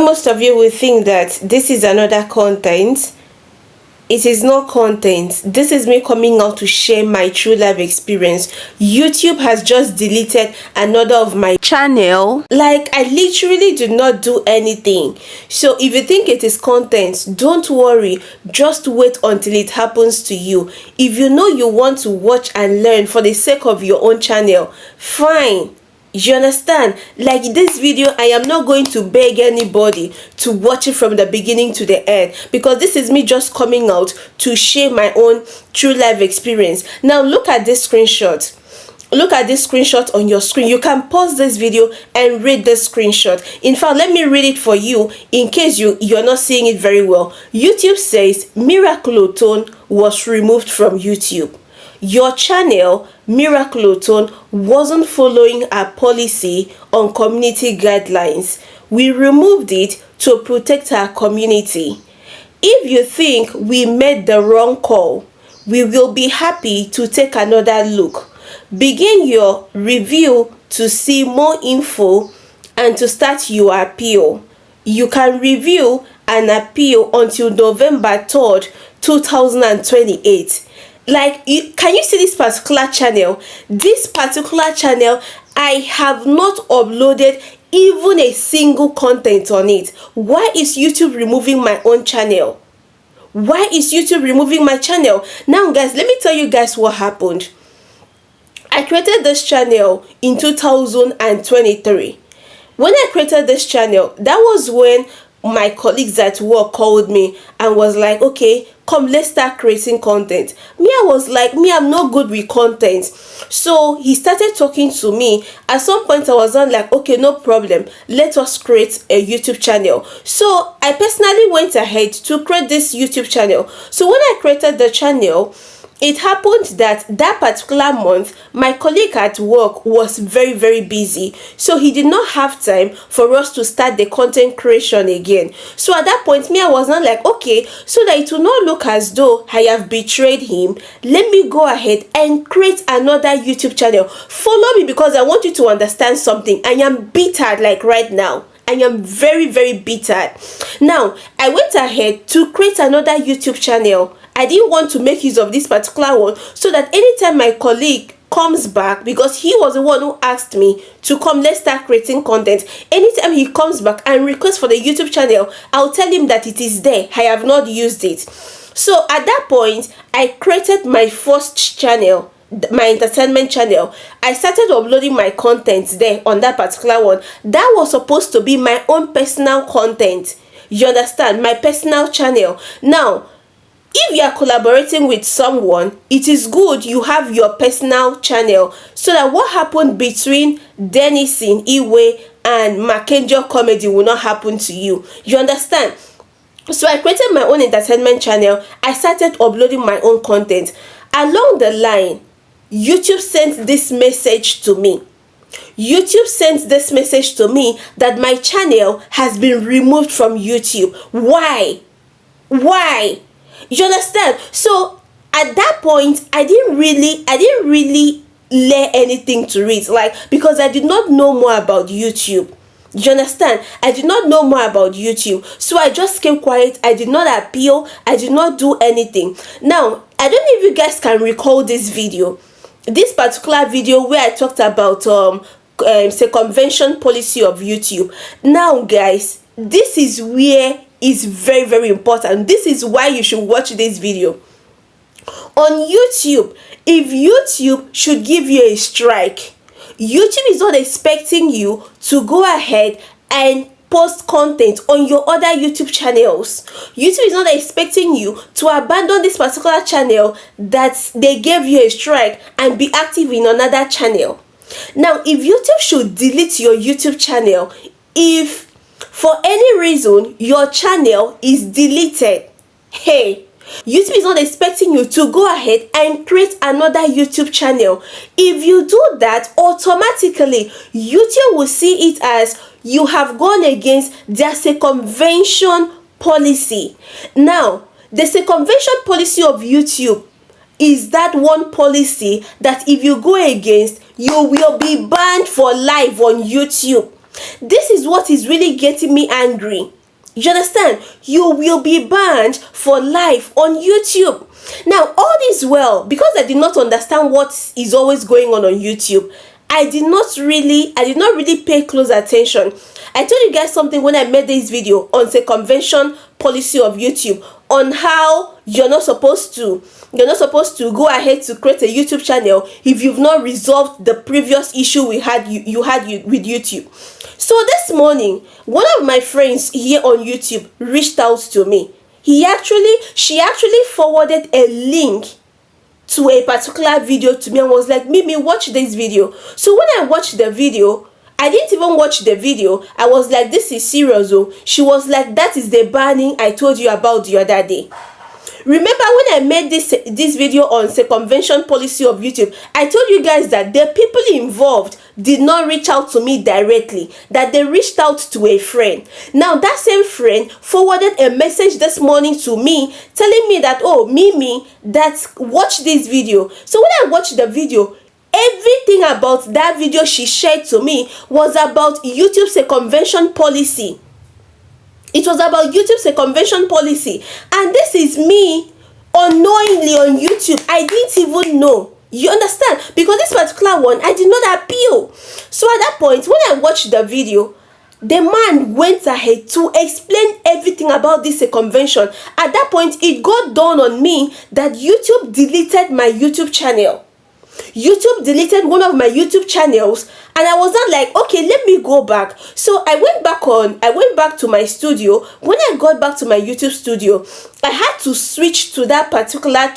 Most of you will think that this is another content. It is not content. This is me coming out to share my true life experience. YouTube has just deleted another of my channel. Like, I literally did not do anything. So if you think it is content, don't worry. Just wait until it happens to you. If you know you want to watch and learn for the sake of your own channel, fine. You understand? Like this video, I am not going to beg anybody to watch it from the beginning to the end, because this is me just coming out to share my own true life experience. Now look at this screenshot. Look at this screenshot on your screen. You can pause this video and read this screenshot. In fact, let me read it for you in case you're not seeing it very well. YouTube says Miraculotone was removed from YouTube. Your channel, Miraculotone, wasn't following our policy on community guidelines. We removed it to protect our community. If you think we made the wrong call, we will be happy to take another look. Begin your review to see more info and to start your appeal. You can review and appeal until November 3rd, 2028. Like, can you see this particular channel? This particular channel, I have not uploaded even a single content on it. Why is YouTube removing my own channel? Why is YouTube removing my channel? Now guys, let me tell you guys what happened. I created this channel in 2023. When I created this channel, that was when my colleagues at work called me and was like, okay, come, let's start creating content. I was like, I'm not good with content. So he started talking to me. At some point I was on like, okay, no problem, let us create a YouTube channel. So I personally went ahead to create this YouTube channel. So when I created the channel, it happened that particular month, my colleague at work was very, very busy. So he did not have time for us to start the content creation again. So at that point, I was not like, okay, so that it will not look as though I have betrayed him, let me go ahead and create another YouTube channel. Follow me, because I want you to understand something. I am bitter, like right now. I am very, very bitter. Now, I went ahead to create another YouTube channel. I didn't want to make use of this particular one, so that anytime my colleague comes back, because he was the one who asked me to come, let's start creating content. Anytime he comes back and requests for the YouTube channel, I'll tell him that it is there. I have not used it. So at that point, I created my first channel, my entertainment channel. I started uploading my content there on that particular one. That was supposed to be my own personal content. You understand? My personal channel. Now, if you are collaborating with someone, it is good you have your personal channel, so that what happened between Denison Iwe and Mackenzie Comedy will not happen to you. You understand? So I created my own entertainment channel. I started uploading my own content. Along the line, YouTube sent this message to me. YouTube sent this message to me that my channel has been removed from YouTube. Why? Why? You understand? So at that point, I didn't really learn anything to read, like, because I did not know more about YouTube. You understand? I did not know more about YouTube. So I just kept quiet. I did not appeal. I did not do anything. Now, I don't know if you guys can recall this video. This particular video where I talked about circumvention policy of YouTube. Now, guys, this is where is very, very important. This is why you should watch this video. On YouTube, if YouTube should give you a strike, YouTube is not expecting you to go ahead and post content on your other YouTube channels. YouTube is not expecting you to abandon this particular channel that they gave you a strike and be active in another channel. Now, if YouTube should delete your YouTube channel, if for any reason your channel is deleted, hey, YouTube is not expecting you to go ahead and create another YouTube channel. If you do that, automatically YouTube will see it as you have gone against their circumvention policy. Now, the circumvention policy of YouTube is that one policy that if you go against, you will be banned for life on YouTube. This is what is really getting me angry. You understand? You will be banned for life on YouTube. Now, all this well, because I did not understand what is always going on YouTube, I did not really pay close attention. I told you guys something when I made this video on the convention policy of YouTube, on how you're not supposed to go ahead to create a YouTube channel if you've not resolved the previous issue you had with YouTube. So this morning, one of my friends here on YouTube reached out to me. She actually forwarded a link to a particular video to me and was like, Mimi, watch this video. So when I watched the video, I didn't even watch the video. I was like, this is serious. Oh. She was like, that is the banning I told you about the other day. Remember when I made this video on circumvention policy of YouTube, I told you guys that the people involved did not reach out to me directly, that they reached out to a friend. Now that same friend forwarded a message this morning to me telling me that, oh, Mimi, watch this video. So when I watched the video, everything about that video she shared to me was about YouTube circumvention policy. It was about YouTube circumvention policy. And this is me unknowingly on YouTube. I didn't even know. You understand? Because this particular one, I did not appeal. So at that point, when I watched the video, the man went ahead to explain everything about this circumvention. At that point, it got dawned on me that YouTube deleted my YouTube channel. YouTube deleted one of my YouTube channels, and I was not like, okay, let me go back. So I went back to my studio. When I got back to my YouTube studio, I had to switch to that particular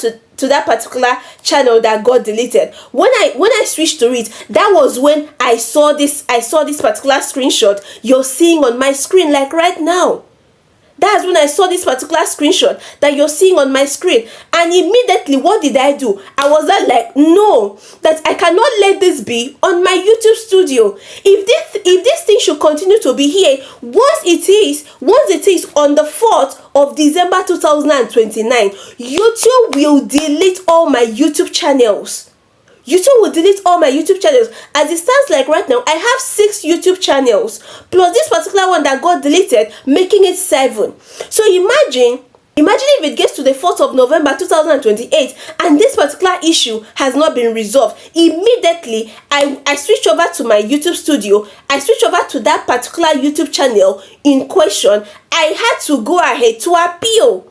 channel that got deleted. When I switched to it, that was when I saw this particular screenshot you're seeing on my screen like right now. That's when I saw this particular screenshot that you're seeing on my screen. And immediately, what did I do? I was like, no, that I cannot let this be on my YouTube studio. If this thing should continue to be here, once it is on the 4th of December 2029, YouTube will delete all my YouTube channels. YouTube will delete all my YouTube channels. As it stands like right now, I have 6 YouTube channels plus this particular one that got deleted, making it 7. So imagine if it gets to the 4th of November 2028 and this particular issue has not been resolved. Immediately, I switch over to my YouTube studio. I switch over to that particular YouTube channel in question. I had to go ahead to appeal.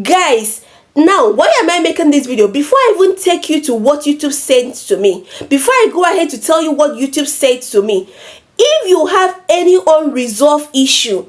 Guys, now, why am I making this video? Before I even take you to what YouTube said to me, before I go ahead to tell you what YouTube said to me, if you have any unresolved issue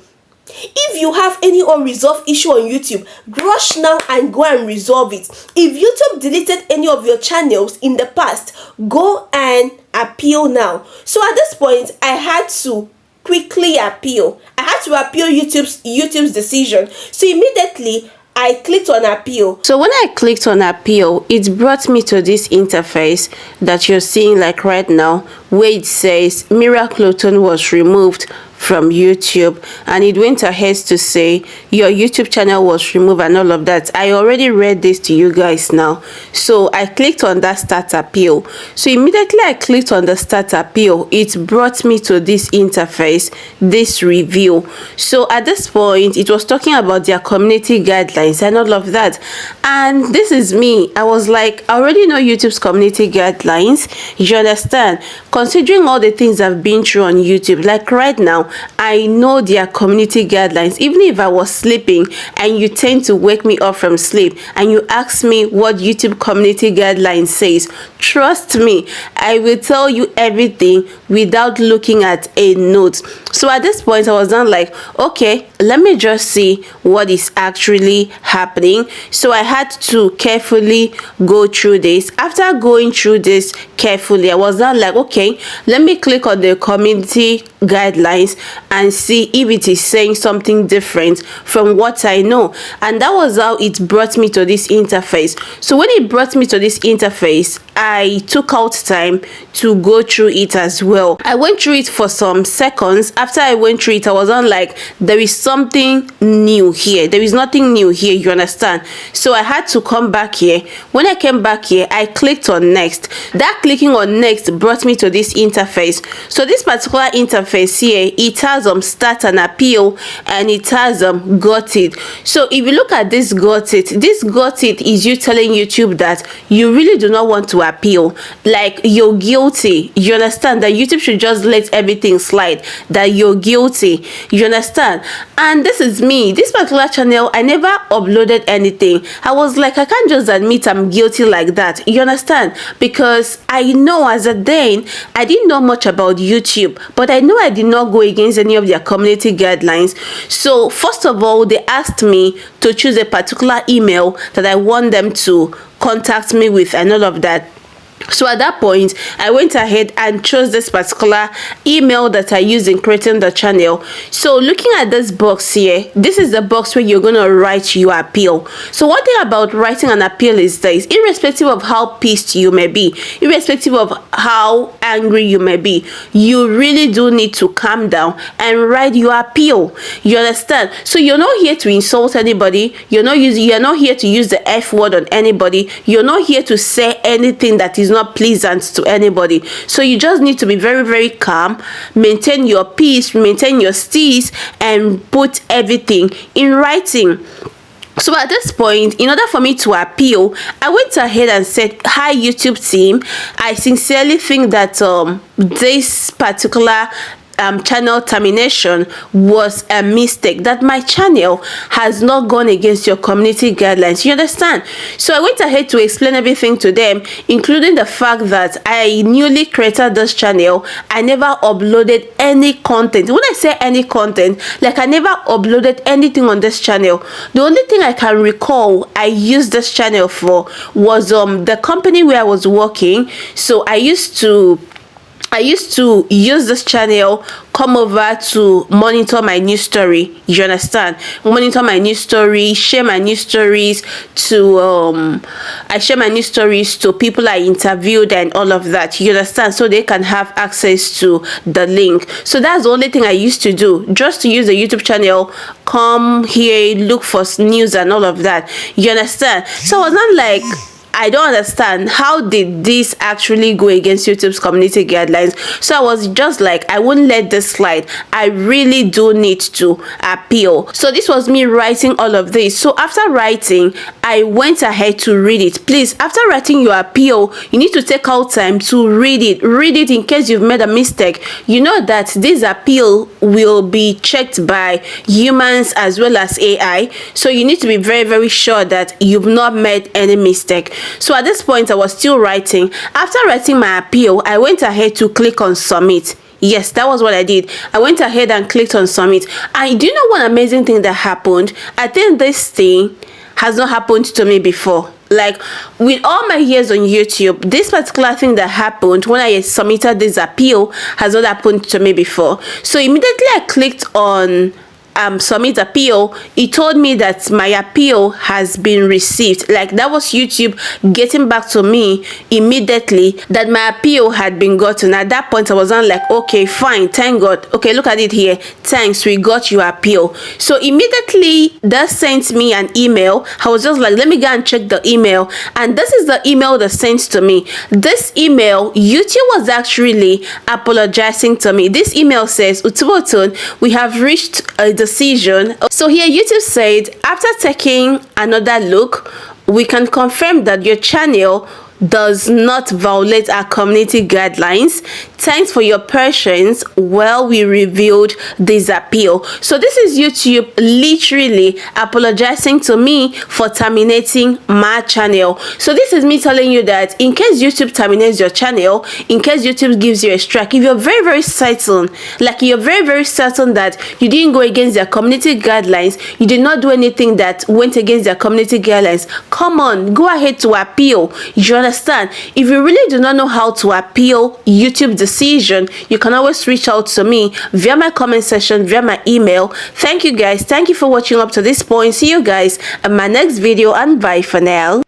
on YouTube, rush now and go and resolve it. If YouTube deleted any of your channels in the past, go and appeal now. So at this point, I had to quickly appeal. I had to appeal YouTube's decision. So immediately, I clicked on appeal. So when I clicked on appeal, it brought me to this interface that you're seeing like right now, where it says Miracleton was removed from YouTube, and it went ahead to say your YouTube channel was removed and all of that. I already read this to you guys now. So I clicked on that start appeal. So immediately I clicked on the start appeal, it brought me to this interface, this review. So at this point, it was talking about their community guidelines and all of that. And this is me. I was like, I already know YouTube's community guidelines. You understand? Considering all the things I've been through on YouTube, like right now, I know their community guidelines. Even if I was sleeping and you tend to wake me up from sleep and you ask me what YouTube community guidelines says, trust me, I will tell you everything without looking at a note. So at this point, I was not like, okay, let me just see what is actually happening. So I had to carefully go through this. After going through this carefully, I was not like, okay, let me click on the community guidelines and see if it is saying something different from what I know. And that was how it brought me to this interface. So when it brought me to this interface, I took out time to go through it as well. well. I went through it for some seconds. After I went through it, I was on like, there is something new here. There is nothing new here, you understand? So I had to come back here. When I came back here, I clicked on next. That clicking on next brought me to this interface. So this particular interface here, it has start an appeal, and it has got it. So if you look at this got it is you telling YouTube that you really do not want to appeal, like you're guilty. You understand that YouTube should just let everything slide, that you're guilty, you understand? And this is me. This particular channel, I never uploaded anything. I was like, I can't just admit I'm guilty like that, you understand? Because I know as a then I didn't know much about YouTube, but I know I did not go against any of their community guidelines. So first of all, they asked me to choose a particular email that I want them to contact me with and all of that. So at that point, I went ahead and chose this particular email that I use in creating the channel. So looking at this box here, this is the box where you're going to write your appeal. So one thing about writing an appeal is this: irrespective of how pissed you may be, irrespective of how angry you may be, you really do need to calm down and write your appeal. You understand? So you're not here to insult anybody. You're not here to use the F word on anybody. You're not here to say anything that is not pleasant to anybody. So you just need to be very, very calm, maintain your peace, maintain your steez, and put everything in writing. So at this point, in order for me to appeal, I went ahead and said, hi YouTube team, I sincerely think that this particular channel termination was a mistake, that my channel has not gone against your community guidelines. You understand? So I went ahead to explain everything to them, including the fact that I newly created this channel. I never uploaded any content. When I say any content, like I never uploaded anything on this channel. The only thing I can recall I used this channel for was the company where I was working. So I used to use this channel, come over to monitor my news story. You understand? Monitor my news story, share my news stories to I share my news stories to people I interviewed and all of that. You understand? So they can have access to the link. So that's the only thing I used to do, just to use the YouTube channel, come here, look for news and all of that. You understand? So I was not like, I don't understand, how did this actually go against YouTube's community guidelines? So I was just like, I wouldn't let this slide. I really do need to appeal. So this was me writing all of this. So after writing, I went ahead to read it. Please, after writing your appeal, you need to take out time to read it. Read it in case you've made a mistake. You know that this appeal will be checked by humans as well as AI. So you need to be very, very sure that you've not made any mistake. So at this point, I was still writing. After writing my appeal, I went ahead to click on submit. Yes, that was what I did. I went ahead and clicked on submit. And do you know one amazing thing that happened? I think this thing has not happened to me before. Like, with all my years on YouTube, this particular thing that happened when I submitted this appeal has not happened to me before. So immediately I clicked on submit appeal. It told me that my appeal has been received. Like, that was YouTube getting back to me immediately that my appeal had been gotten. At that point, I was on like, okay, fine, thank God. Okay, look at it here. Thanks, we got your appeal. So immediately that sent me an email. I was just like, let me go and check the email. And this is the email that sent to me. This email, YouTube was actually apologizing to me. This email says, Utubotun, we have reached a decision. So here YouTube said, after taking another look, we can confirm that your channel does not violate our community guidelines. Thanks for your patience while we reviewed this appeal. So this is YouTube literally apologizing to me for terminating my channel. So this is me telling you that in case YouTube terminates your channel, in case YouTube gives you a strike, if you're very, very certain, like you're very, very certain that you didn't go against their community guidelines, you did not do anything that went against their community guidelines, come on, go ahead to appeal. You understand? If you really do not know how to appeal YouTube decision, you can always reach out to me via my comment section, via my email. Thank you guys. Thank you for watching up to this point. See you guys in my next video, and bye for now.